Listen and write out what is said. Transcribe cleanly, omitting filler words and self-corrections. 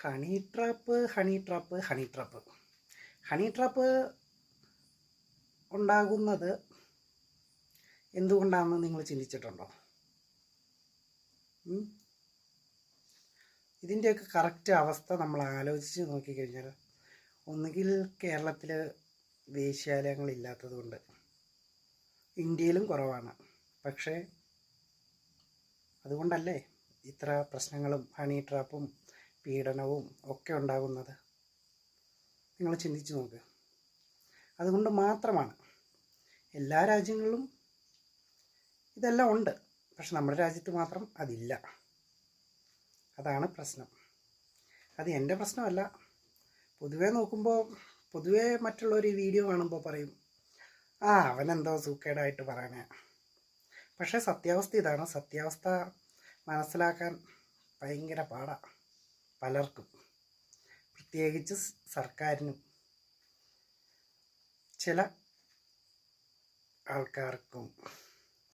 Honey trap ഉണ്ടാകുന്നത് എന്തുകൊണ്ടാണെന്ന് നിങ്ങൾ ചിന്തിച്ചിട്ടുണ്ടോ? ഇതിൻ്റെയൊക്കെ കറക്റ്റ് അവസ്ഥ നമ്മൾ ആലോചിച്ച് നോക്കിക്കഴിഞ്ഞാൽ ഒന്നുകിൽ കേരളത്തിൽ വേശ്യാലയങ്ങളില്ലാത്തത് കൊണ്ട്, ഇന്ത്യയിലും കുറവാണ്. പക്ഷേ അതുകൊണ്ടല്ലേ ഇത്ര പ്രശ്നങ്ങളും ഹണി ട്രാപ്പും പീഡനവും ഒക്കെ ഉണ്ടാകുന്നത്? നിങ്ങൾ ചിന്തിച്ചു നോക്ക്. അതുകൊണ്ട് മാത്രമാണ്. എല്ലാ രാജ്യങ്ങളിലും ഇതെല്ലാം ഉണ്ട്, പക്ഷെ നമ്മുടെ രാജ്യത്ത് മാത്രം അതില്ല. അതാണ് പ്രശ്നം. അത് എൻ്റെ പ്രശ്നമല്ല. പൊതുവേ മറ്റുള്ളവർ ഈ വീഡിയോ കാണുമ്പോൾ പറയും, അവനെന്തോ സൂക്കേടായിട്ട് പറയണേ. പക്ഷേ സത്യാവസ്ഥ ഇതാണ്. സത്യാവസ്ഥ മനസ്സിലാക്കാൻ ഭയങ്കര പാടാണ് പലർക്കും, പ്രത്യേകിച്ച് സർക്കാരിനും ചില ആൾക്കാർക്കും.